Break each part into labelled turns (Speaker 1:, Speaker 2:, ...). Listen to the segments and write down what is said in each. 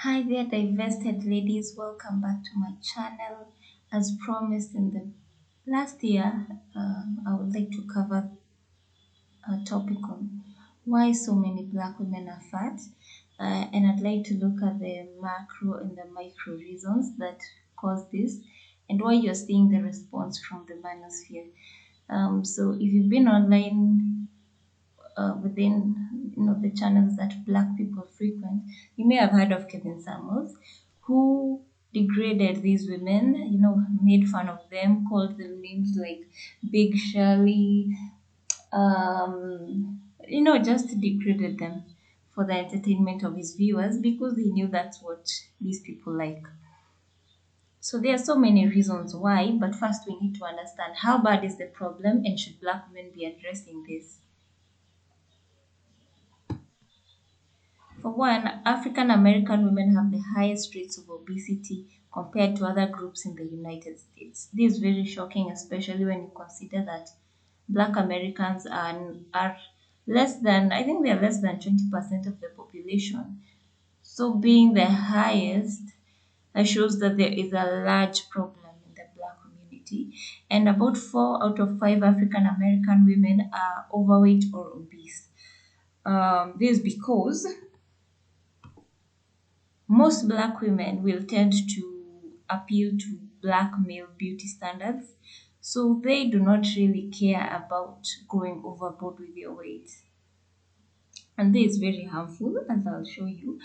Speaker 1: Hi there, Divested ladies. Welcome back to my channel. As promised in the last year, I would like to cover a topic on why so many black women are fat. And I'd like to look at the macro and the micro reasons that cause this and why you're seeing the response from the manosphere. So if you've been online within the channels that black people frequent, you may have heard of Kevin Samuels, who degraded these women, made fun of them, called them names like Big Shirley, just degraded them for the entertainment of his viewers because he knew that's what these people like. So there are so many reasons why, but first we need to understand how bad is the problem and should black women be addressing this. For one, African American women have the highest rates of obesity compared to other groups in the United States. This is very shocking, especially when you consider that Black Americans are less than, I think they are less than 20% of the population. So, being the highest shows that there is a large problem in the Black community, and about 4 out of 5 African American women are overweight or obese. This is because most black women will tend to appeal to black male beauty standards, so they do not really care about going overboard with your weight. And this is very harmful, as I'll show you.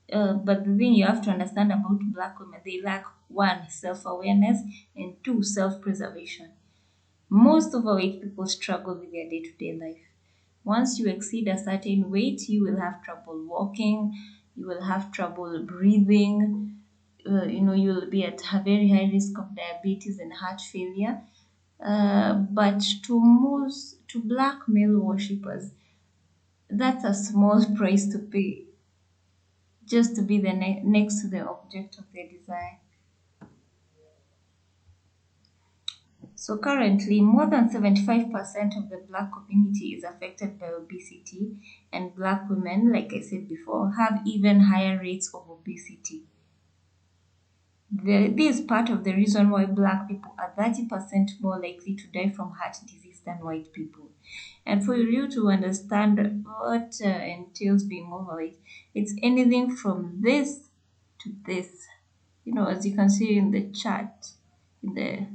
Speaker 1: But the thing you have to understand about black women, they lack one, self awareness, and two, self preservation. Most overweight people struggle with their day to day life. Once you exceed a certain weight, you will have trouble walking, you will have trouble breathing, you will be at a very high risk of diabetes and heart failure. But to black male worshippers, that's a small price to pay just to be the next to the object of their desire. So currently, more than 75% of the black community is affected by obesity, and black women, like I said before, have even higher rates of obesity. This is part of the reason why black people are 30% more likely to die from heart disease than white people. And for you to understand what entails being overweight, it's anything from this to this. As you can see in the chart, in the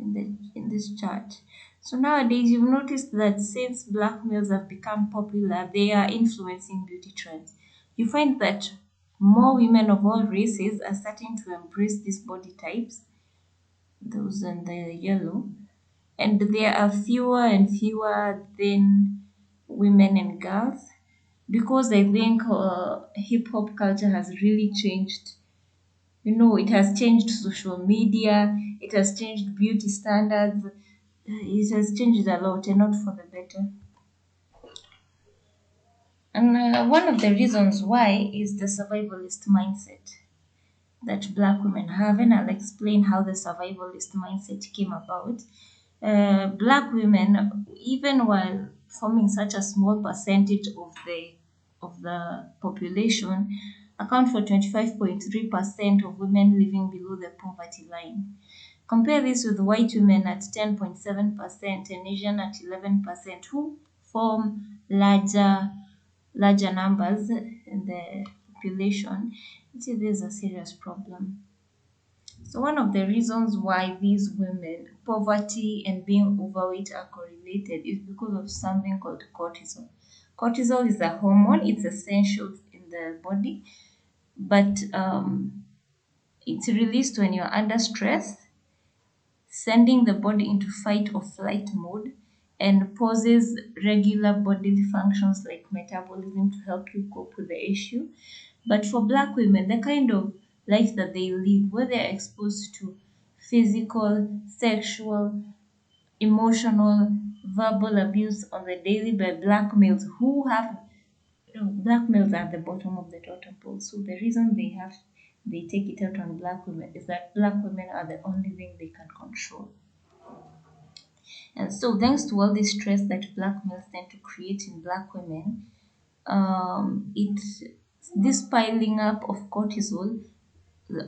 Speaker 1: in this chart. So nowadays you've noticed that since black males have become popular, they are influencing beauty trends. You find that more women of all races are starting to embrace these body types, those in the yellow, and there are fewer and fewer thin women and girls because I think hip hop culture has really changed. It has changed social media, it has changed beauty standards, it has changed a lot and not for the better. And one of the reasons why is the survivalist mindset that black women have, and I'll explain how the survivalist mindset came about. Black women, even while forming such a small percentage of the population, account for 25.3% of women living below the poverty line. Compare this with white women at 10.7% and Asian at 11%, who form larger numbers in the population. See, this is a serious problem. So one of the reasons why these women, poverty and being overweight are correlated is because of something called cortisol. Cortisol is a hormone, it's essential in the body, but it's released when you're under stress, sending the body into fight or flight mode, and pauses regular bodily functions like metabolism to help you cope with the issue. But for black women, the kind of life that they live, where they're exposed to physical, sexual, emotional, verbal abuse on the daily by black males who have, black males are at the bottom of the totem pole. So the reason they take it out on black women is that black women are the only thing they can control. And so, thanks to all this stress that black males tend to create in black women, it This piling up of cortisol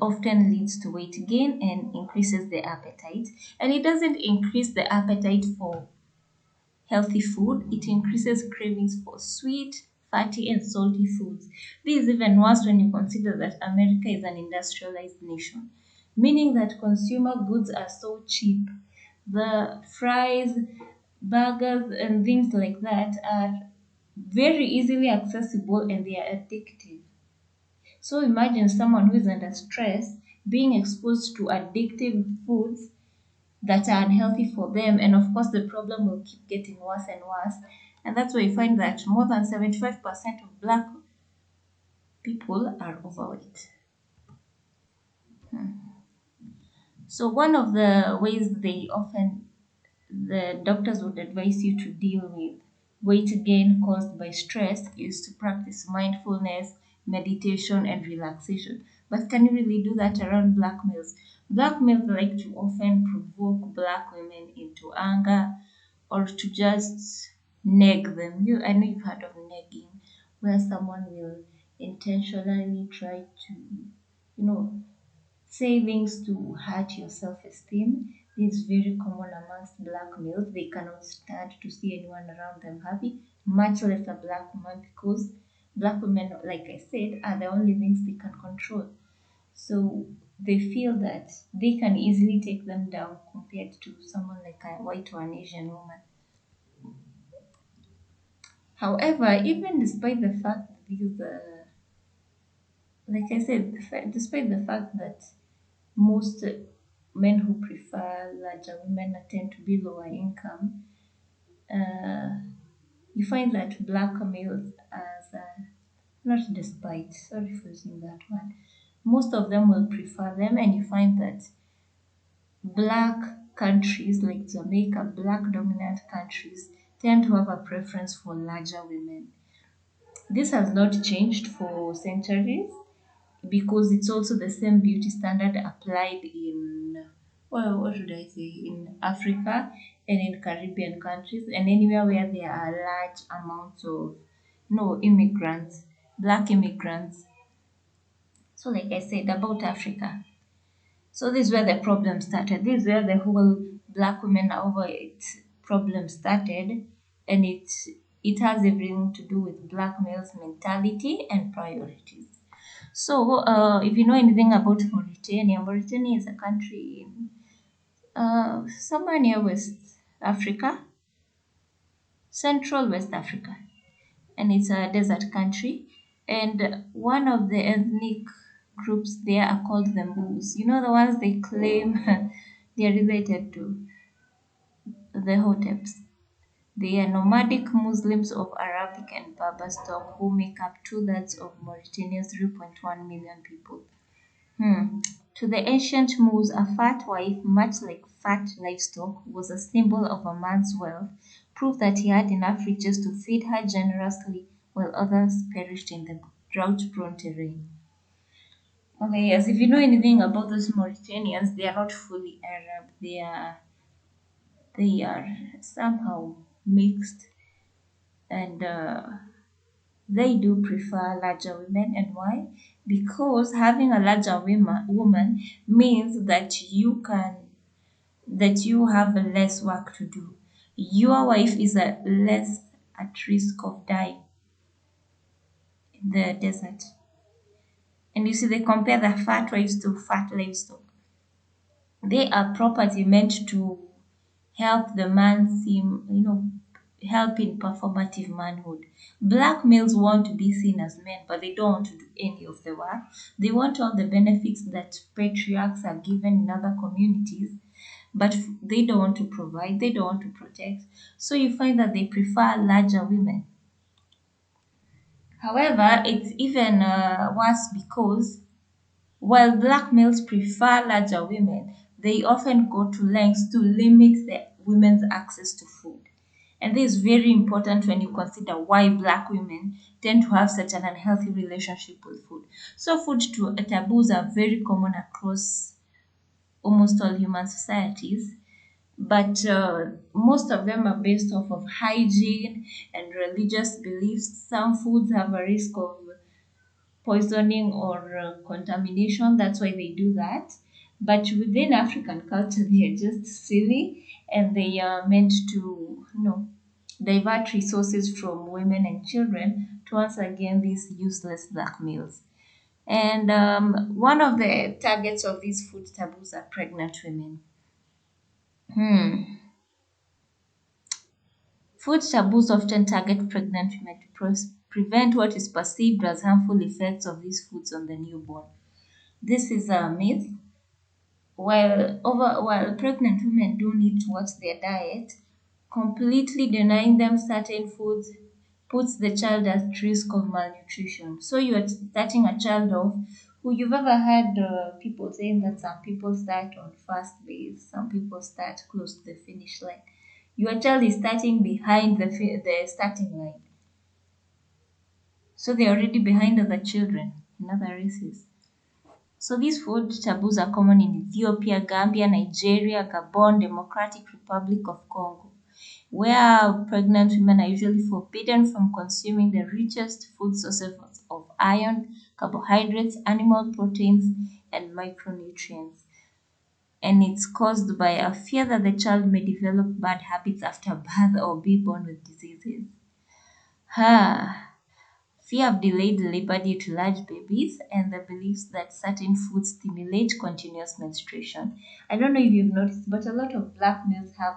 Speaker 1: often leads to weight gain and increases the appetite. And it doesn't increase the appetite for healthy food, it increases cravings for sweet, fatty, and salty foods. This is even worse when you consider that America is an industrialized nation, meaning that consumer goods are so cheap. The fries, burgers, and things like that are very easily accessible and they are addictive. So imagine someone who is under stress being exposed to addictive foods that are unhealthy for them, and of course the problem will keep getting worse and worse. And that's why you find that more than 75% of black people are overweight. So one of the ways the doctors would advise you to deal with weight gain caused by stress is to practice mindfulness, meditation, and relaxation. But can you really do that around black males? Black males like to often provoke black women into anger or to just nag them. I know you've heard of nagging, where someone will intentionally try to, say things to hurt your self-esteem. This is very common amongst black males. They cannot stand to see anyone around them happy, much less a black woman, because black women, like I said, are the only things they can control. So they feel that they can easily take them down compared to someone like a white or an Asian woman. However, even despite the fact that like I said, despite the fact that most men who prefer larger women tend to be lower income, uh, you find that black males, as not despite, sorry for using that one, most of them will prefer them, and you find that black countries like Jamaica, black dominant countries, tend to have a preference for larger women. This has not changed for centuries because it's also the same beauty standard applied in, well, what should I say, in Africa and in Caribbean countries and anywhere where there are large amounts of no immigrants, black immigrants. So like I said about Africa. So this is where the problem started. This is where the whole black women are overweight problem started, and it has everything to do with black males' mentality and priorities. So, if you know anything about Mauritania, Mauritania is a country in somewhere near West Africa, Central West Africa, and it's a desert country. And one of the ethnic groups there are called the Moors. You know, the ones they claim they are related to the Hoteps. They are nomadic Muslims of Arabic and Berber stock who make up two-thirds of Mauritania's 3.1 million people. To the ancient Moors, a fat wife, much like fat livestock, was a symbol of a man's wealth, proof that he had enough riches to feed her generously while others perished in the drought-prone terrain. Okay, yes, if you know anything about those Mauritanians, they are not fully Arab. They are somehow mixed, and they do prefer larger women. And why? Because having a larger woman means that you have less work to do. Your wife is less at risk of dying in the desert. And you see, they compare the fat wives to fat livestock. They are property meant to help the man seem, help in performative manhood. Black males want to be seen as men, but they don't want to do any of the work. They want all the benefits that patriarchs are given in other communities, but they don't want to provide, they don't want to protect. So you find that they prefer larger women. However, it's even worse because while black males prefer larger women, they often go to lengths to limit the women's access to food. And this is very important when you consider why black women tend to have such an unhealthy relationship with food. So, taboos are very common across almost all human societies, but most of them are based off of hygiene and religious beliefs. Some foods have a risk of poisoning or contamination. That's why they do that. But within African culture, they are just silly, and they are meant to, divert resources from women and children towards again these useless blackmails. And one of the targets of these food taboos are pregnant women. Hmm. Food taboos often target pregnant women to prevent what is perceived as harmful effects of these foods on the newborn. This is a myth. While pregnant women do need to watch their diet, completely denying them certain foods puts the child at risk of malnutrition. So you are starting a child off who you've ever had people saying that some people start on fast days, some people start close to the finish line. Your child is starting behind the starting line. So they're already behind other children in other races. So these food taboos are common in Ethiopia, Gambia, Nigeria, Gabon, Democratic Republic of Congo, where pregnant women are usually forbidden from consuming the richest food sources of iron, carbohydrates, animal proteins, and micronutrients. And it's caused by a fear that the child may develop bad habits after birth or be born with diseases. Ha! Fear of delayed labor due to large babies, and the beliefs that certain foods stimulate continuous menstruation. I don't know if you've noticed, but a lot of black males have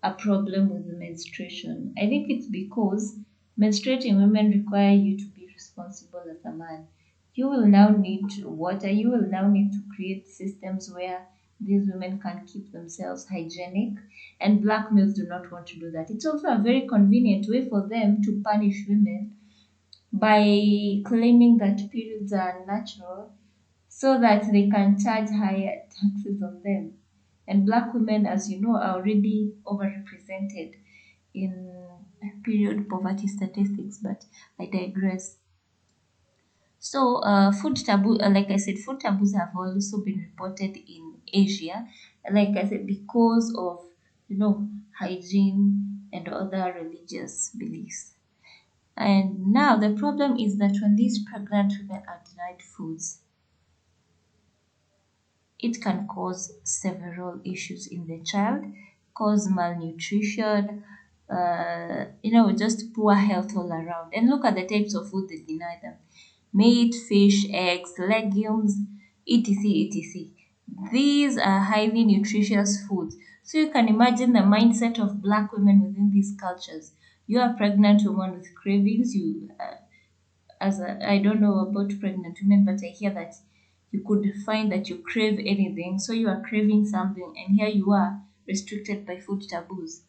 Speaker 1: a problem with the menstruation. I think it's because menstruating women require you to be responsible as a man. You will now need water, you will now need to create systems where these women can keep themselves hygienic, and black males do not want to do that. It's also a very convenient way for them to punish women by claiming that periods are natural so that they can charge higher taxes on them. And black women, as you know, are already overrepresented in period poverty statistics, but I digress. So, like I said, food taboos have also been reported in Asia, like I said, because of, hygiene and other religious beliefs. And now the problem is that when these pregnant women are denied foods, it can cause several issues in the child, cause malnutrition, just poor health all around. And look at the types of food they deny them: meat, fish, eggs, legumes, etc. etc. These are highly nutritious foods. So you can imagine the mindset of black women within these cultures. You are a pregnant woman with cravings. I don't know about pregnant women, but I hear that you could find that you crave anything. So you are craving something, and here you are restricted by food taboos.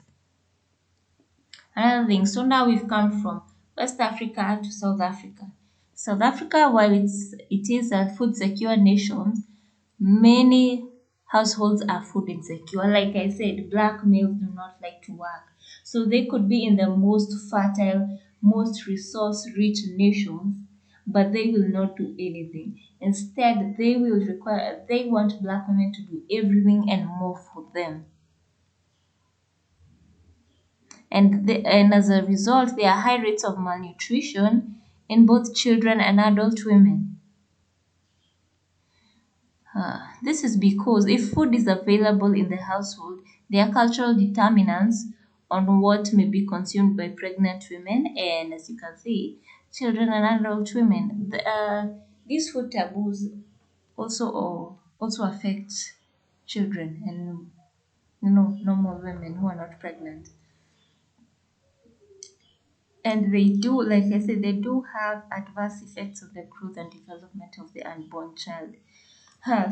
Speaker 1: Another thing, so now we've come from West Africa to South Africa. South Africa, while it is a food secure nation, many households are food insecure. Like I said, black males do not like to work. So they could be in the most fertile, most resource rich nations, but they will not do anything. Instead, they want black women to do everything and more for them. And as a result, there are high rates of malnutrition in both children and adult women. This is because if food is available in the household, there are cultural determinants on what may be consumed by pregnant women, and as you can see, children and adult women. These food taboos also affect children and normal women who are not pregnant. And they do, like I said, they do have adverse effects on the growth and development of the unborn child.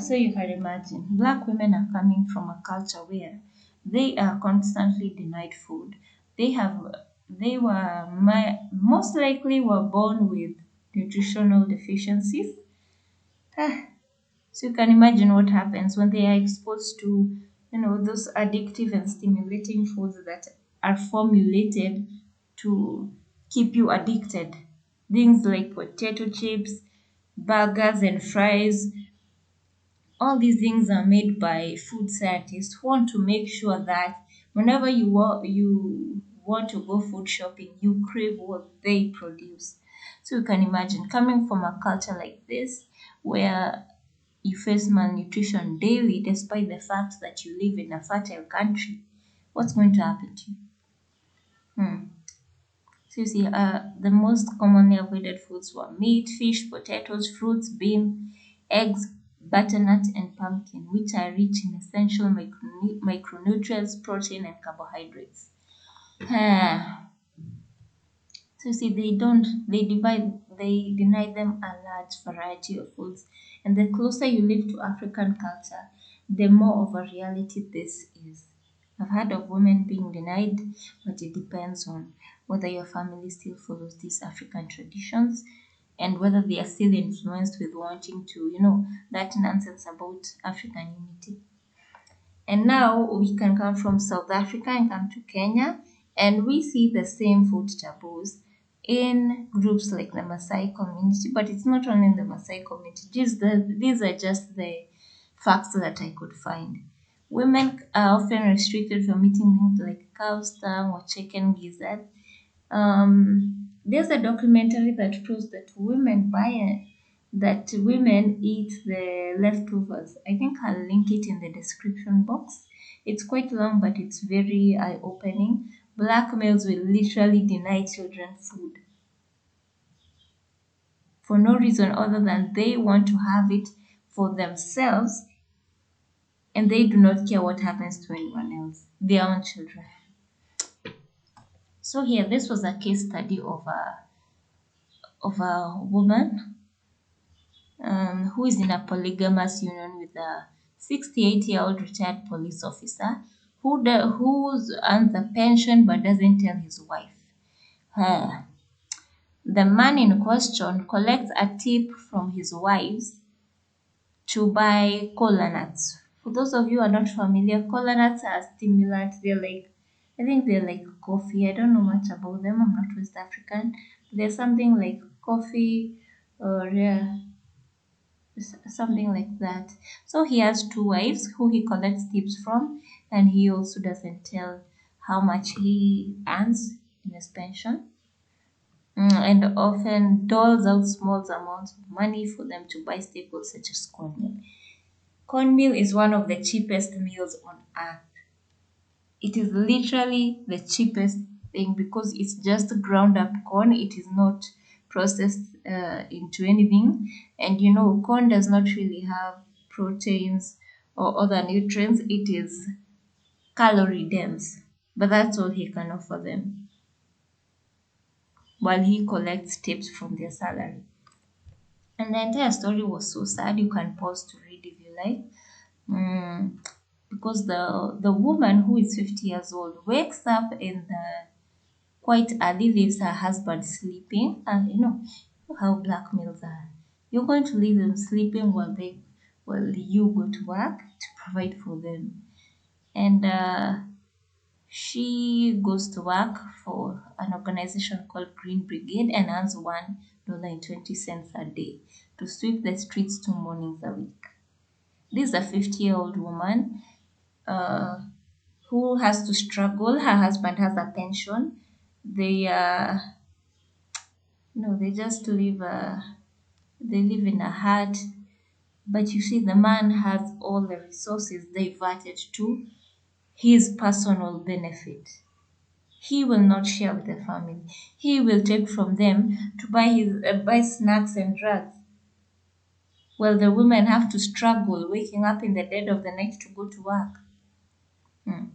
Speaker 1: So you can imagine, black women are coming from a culture where they are constantly denied food. They have, most likely were born with nutritional deficiencies. So you can imagine what happens when they are exposed to, those addictive and stimulating foods that are formulated to keep you addicted. Things like potato chips, burgers and fries, all these things are made by food scientists who want to make sure that whenever you want to go food shopping, you crave what they produce. So you can imagine coming from a culture like this where you face malnutrition daily despite the fact that you live in a fertile country, what's going to happen to you? Hmm. So you see, the most commonly avoided foods were meat, fish, potatoes, fruits, beans, eggs, butternut, and pumpkin, which are rich in essential micronutrients, protein, and carbohydrates. Ah, so you see, they deny them a large variety of foods. And the closer you live to African culture, the more of a reality this is. I've heard of women being denied, but it depends on whether your family still follows these African traditions and whether they are still influenced with wanting to, that nonsense about African unity. And now we can come from South Africa and come to Kenya, and we see the same food taboos in groups like the Maasai community, but it's not only in the Maasai community. These are just the facts that I could find. Women are often restricted from eating things like cow's tongue or chicken gizzard. There's a documentary that proves that women eat the leftovers. I think I'll link it in the description box. It's quite long, but it's very eye-opening. Black males will literally deny children food for no reason other than they want to have it for themselves and they do not care what happens to anyone else, their own children. So here, this was a case study of a woman who is in a polygamous union with a 68-year-old retired police officer who earns a pension but doesn't tell his wife. Uh, the man in question collects a tip from his wives to buy cola nuts. For those of you who are not familiar, cola nuts are stimulants. I think they're like coffee. I don't know much about them. I'm not West African. They're something like coffee or something like that. So he has two wives who he collects tips from, and he also doesn't tell how much he earns in his pension. And often doles out small amounts of money for them to buy staples such as cornmeal. Cornmeal is one of the cheapest meals on earth. It is literally the cheapest thing because it's just ground up corn. It is not processed into anything. And corn does not really have proteins or other nutrients. It is calorie dense. But that's all he can offer them while he collects tips from their salary. And the entire story was so sad. You can pause to read if you like. Mm, because the woman who is 50 years old wakes up in the quite early, leaves her husband sleeping, and how black males are. You're going to leave them sleeping while you go to work to provide for them. And she goes to work for an organization called Green Brigade and earns $1.20 a day to sweep the streets 2 mornings a week. This is a 50-year-old woman uh, who has to struggle. Her husband has a pension. They they just live. They live in a hut. But you see, the man has all the resources diverted to his personal benefit. He will not share with the family. He will take from them to buy snacks and drugs. While the women have to struggle, waking up in the dead of the night to go to work. Hmm.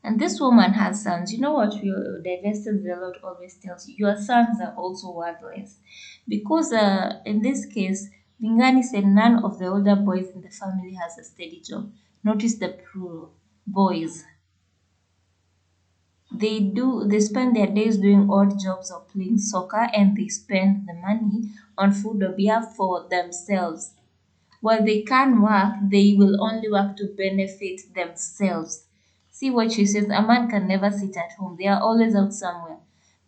Speaker 1: And this woman has sons. You know what Divested the Lord always tells you? Your sons are also worthless. Because in this case, Lingani said none of the older boys in the family has a steady job. Notice the plural, boys. They spend their days doing odd jobs or playing soccer, and they spend the money on food or beer for themselves. While they can work, they will only work to benefit themselves. See what she says, a man can never sit at home. They are always out somewhere.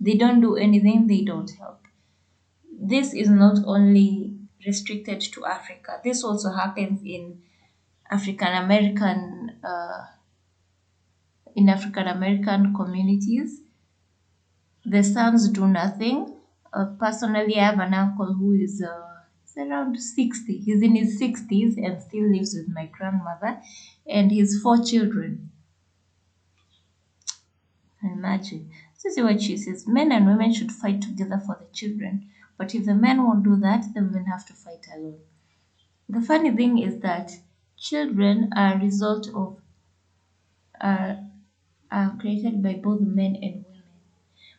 Speaker 1: They don't do anything, they don't help. This is not only restricted to Africa. This also happens African American African American communities. The sons do nothing. Personally, I have an uncle who is around 60. He's in his 60s and still lives with my grandmother and his four children. Imagine. This is what she says. Men and women should fight together for the children. But if the men won't do that, the women have to fight alone. The funny thing is that children are a result of are, are created by both men and women.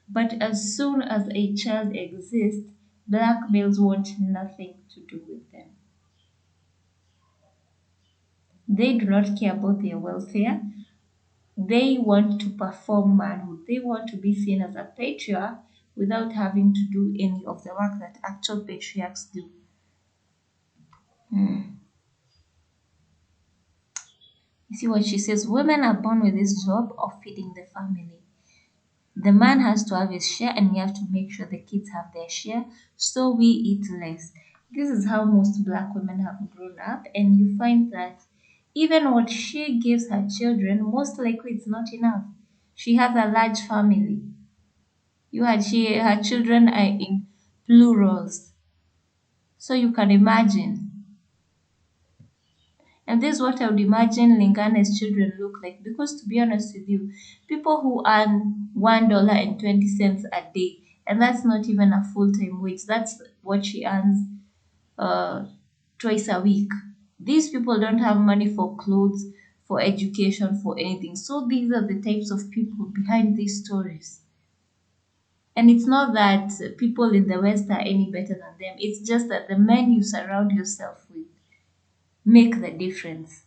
Speaker 1: But as soon as a child exists, black males want nothing to do with them. They do not care about their welfare. They want to perform manhood. They want to be seen as a patriarch without having to do any of the work that actual patriarchs do. Hmm. You see what she says? Women are born with this job of feeding the family. The man has to have his share and you have to make sure the kids have their share, so we eat less. This is how most black women have grown up, and you find that even what she gives her children, most likely it's not enough. She has a large family. Her children are in plurals. So you can imagine. And this is what I would imagine Lingane's children look like. Because to be honest with you, people who earn $1.20 a day, and that's not even a full-time wage, that's what she earns uh, twice a week. These people don't have money for clothes, for education, for anything. So these are the types of people behind these stories. And it's not that people in the West are any better than them. It's just that the men you surround yourself with make the difference.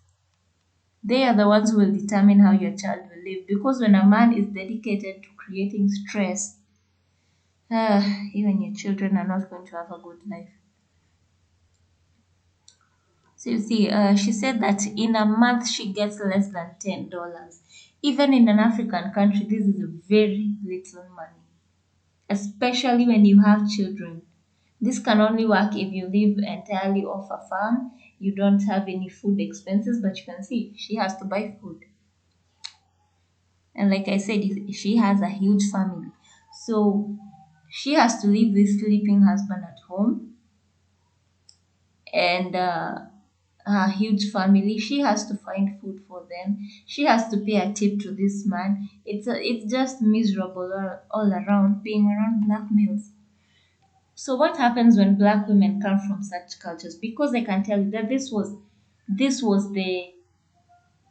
Speaker 1: They are the ones who will determine how your child will live. Because when a man is dedicated to creating stress, even your children are not going to have a good life. So you see, she said that in a month she gets less than $10. Even in an African country, this is very little money, especially when you have children. This can only work if you live entirely off a farm. You don't have any food expenses, but you can see she has to buy food. And like I said, she has a huge family. So she has to leave this sleeping husband at home and her huge family. She has to find food for them. She has to pay a tip to this man. It's just miserable all around being around black males. So what happens when black women come from such cultures? Because I can tell you that this was the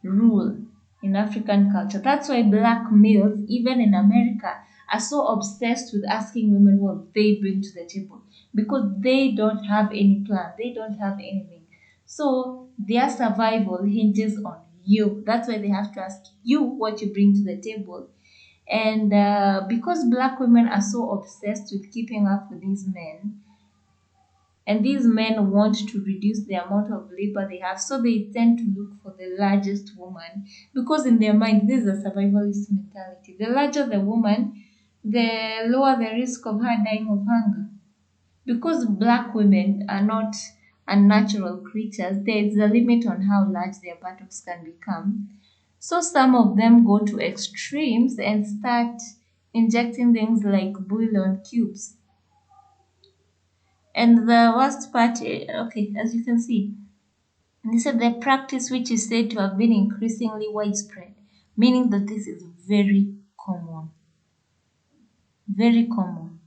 Speaker 1: rule in African culture. That's why black males, even in America, are so obsessed with asking women what they bring to the table because they don't have any plan, they don't have anything. So their survival hinges on you. That's why they have to ask you what you bring to the table. And because black women are so obsessed with keeping up with these men, and these men want to reduce the amount of labor they have, so they tend to look for the largest woman because, in their mind, this is a survivalist mentality. The larger the woman, the lower the risk of her dying of hunger. Because black women are not unnatural creatures, there is a limit on how large their buttocks can become. So some of them go to extremes and start injecting things like bouillon cubes. And the worst part, okay, as you can see, they said the practice which is said to have been increasingly widespread, meaning that this is very common, very common.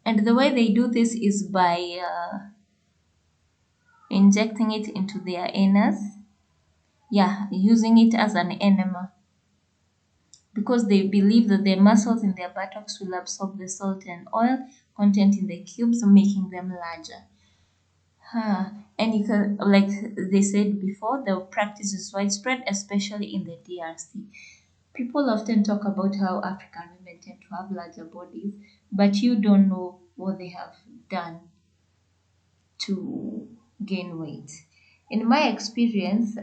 Speaker 1: And the way they do this is by injecting it into their anus, yeah, using it as an enema, because they believe that the muscles in their buttocks will absorb the salt and oil content in the cubes, making them larger. Huh. And you can, like they said before, the practice is widespread, especially in the DRC. People often talk about how African women tend to have larger bodies, but you don't know what they have done to gain weight. In my experience,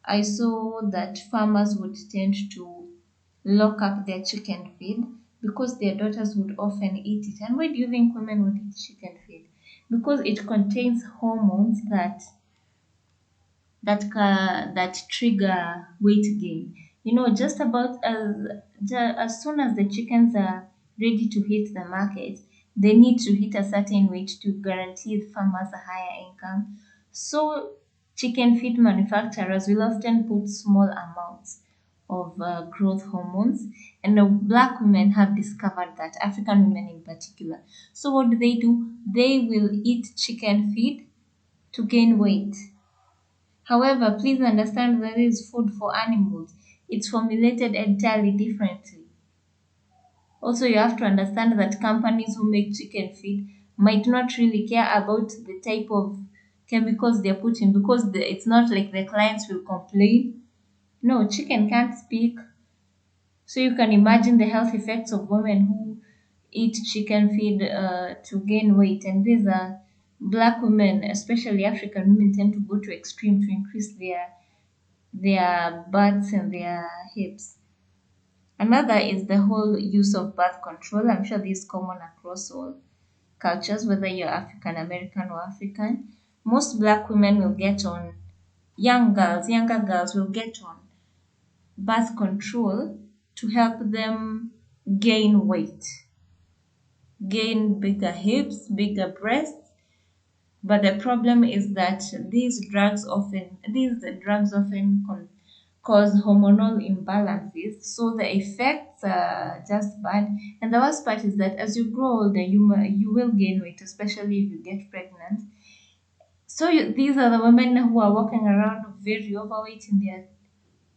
Speaker 1: I saw that farmers would tend to lock up their chicken feed because their daughters would often eat it. And why do you think women would eat chicken feed? Because it contains hormones that trigger weight gain. You know, just about as soon as the chickens are ready to hit the market, they need to hit a certain weight to guarantee farmers a higher income. So, chicken feed manufacturers will often put small amounts of growth hormones, and black women have discovered that, African women in particular. So, what do? They will eat chicken feed to gain weight. However, please understand that this is food for animals. It's formulated entirely differently. Also, you have to understand that companies who make chicken feed might not really care about the type of chemicals they're putting, because it's not like the clients will complain. No, chicken can't speak. So you can imagine the health effects of women who eat chicken feed to gain weight. And these are black women, especially African women, tend to go to extreme to increase their butts and their hips. Another is the whole use of birth control. I'm sure this is common across all cultures, whether you're African American or African. Most black women will get on, younger girls will get on birth control to help them gain weight, gain bigger hips, bigger breasts. But the problem is that these drugs often cause hormonal imbalances, so the effects are just bad. And the worst part is that as you grow older, you will gain weight, especially if you get pregnant. So these are the women who are walking around very overweight in their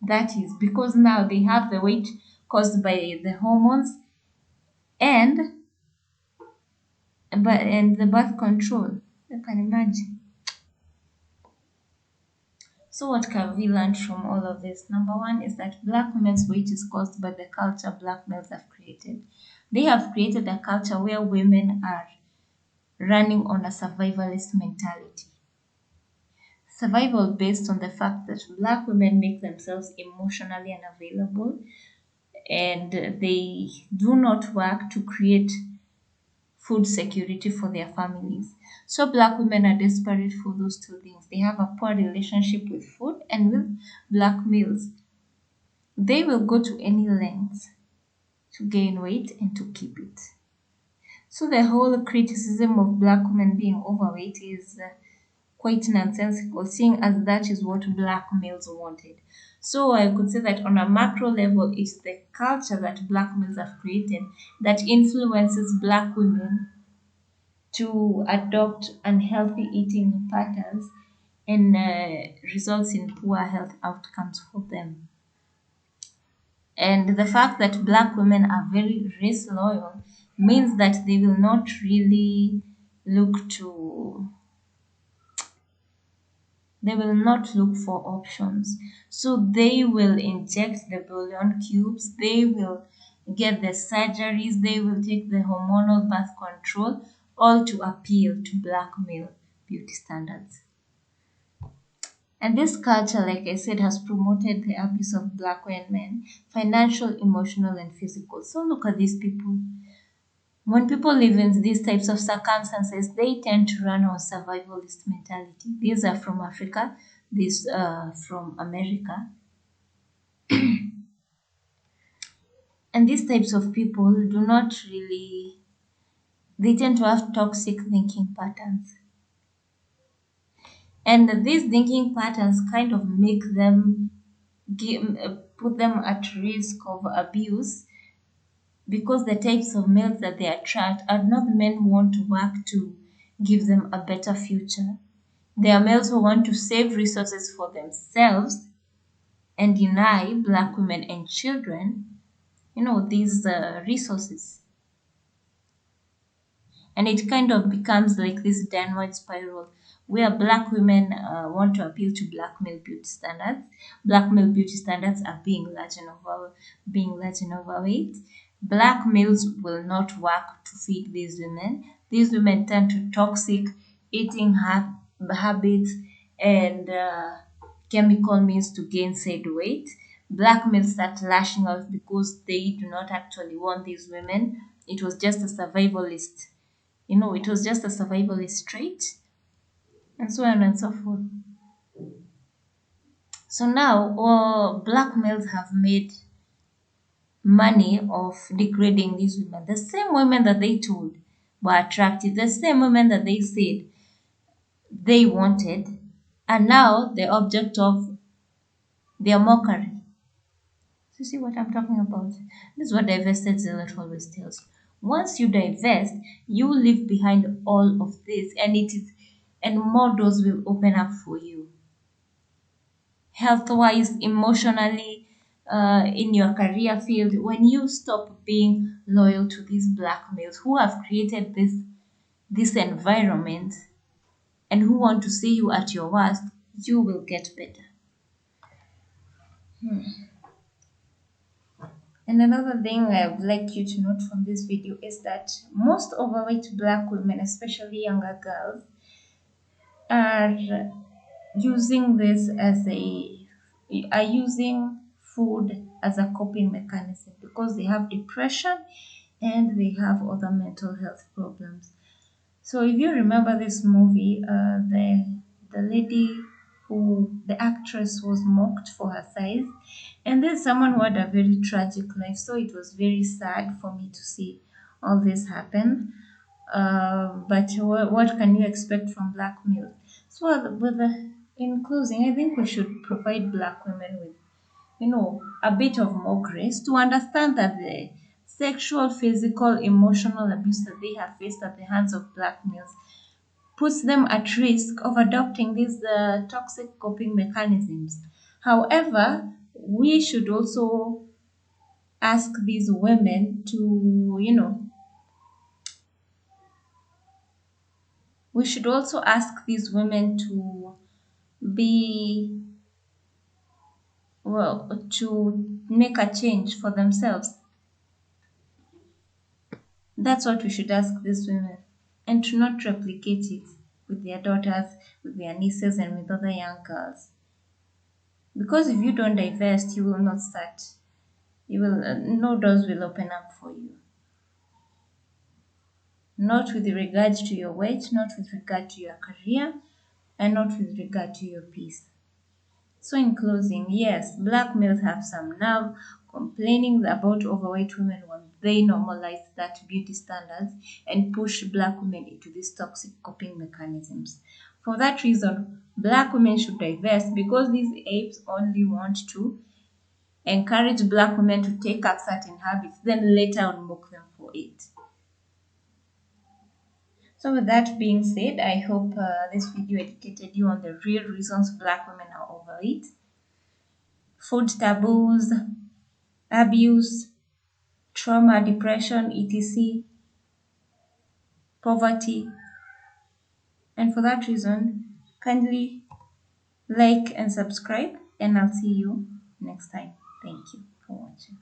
Speaker 1: 30s, because now they have the weight caused by the hormones and and the birth control. You can imagine. So, what can we learn from all of this? Number one is that black women's weight is caused by the culture black males have created. They have created a culture where women are running on a survivalist mentality. Survival based on the fact that black women make themselves emotionally unavailable, and they do not work to create food security for their families. So black women are desperate for those two things. They have a poor relationship with food and with black males. They will go to any lengths to gain weight and to keep it. So the whole criticism of black women being overweight is quite nonsensical, seeing as that is what black males wanted. So I could say that on a macro level, it's the culture that black males have created that influences black women to adopt unhealthy eating patterns and results in poor health outcomes for them. And the fact that black women are very race loyal means that they will not really look to they will not look for options. So they will inject the bouillon cubes, they will get the surgeries, they will take the hormonal birth control, all to appeal to black male beauty standards. And this culture, like I said, has promoted the abuse of black women, financial, emotional, and physical. So look at these people. When people live in these types of circumstances, they tend to run on survivalist mentality. These are from Africa, these from America. And these types of people do not really, they tend to have toxic thinking patterns. And these thinking patterns kind of make them put them at risk of abuse, because the types of males that they attract are not men who want to work to give them a better future. They are males who want to save resources for themselves and deny black women and children, these resources. And it kind of becomes like this downward spiral where black women want to appeal to black male beauty standards. Black male beauty standards are being large and overweight. Black males will not work to feed these women. These women turn to toxic eating habits and chemical means to gain said weight. Black males start lashing out because they do not actually want these women. It was just a survivalist it was just a survivalist trait, and so on and so forth. So now, black males have made money of degrading these women. The same women that they told were attractive, the same women that they said they wanted, are now the object of their mockery. So you see what I'm talking about? This is what divested zealot always tells you. Once you divest, you leave behind all of this, and more doors will open up for you. Health wise, emotionally, in your career field, when you stop being loyal to these black males who have created this environment and who want to see you at your worst, you will get better. And another thing I would like you to note from this video is that most overweight black women, especially younger girls, are using this as a are using food as a coping mechanism because they have depression and they have other mental health problems. So if you remember this movie, the lady who the actress was mocked for her size, and there's someone who had a very tragic life. So it was very sad for me to see all this happen. But what can you expect from black males? So in closing, I think we should provide black women with a bit of more grace to understand that the sexual, physical, emotional abuse that they have faced at the hands of black males puts them at risk of adopting these toxic coping mechanisms. However, we should also ask these women to, we should also ask these women to be, well, to make a change for themselves. That's what we should ask these women, and to not replicate it with their daughters, with their nieces, and with other young girls. Because if you don't divest, you will not start. You will no doors will open up for you. Not with regard to your weight, not with regard to your career, and not with regard to your peace. So, in closing, yes, black males have some nerve complaining about overweight women when they normalize that beauty standards and push black women into these toxic coping mechanisms. For that reason, black women should divest because these apes only want to encourage black women to take up certain habits, then later on mock them for it. So, with that being said, I hope this video educated you on the real reasons black women are overweight, food taboos, abuse, trauma, depression, etc., poverty. And for that reason, kindly like and subscribe, and I'll see you next time. Thank you for watching.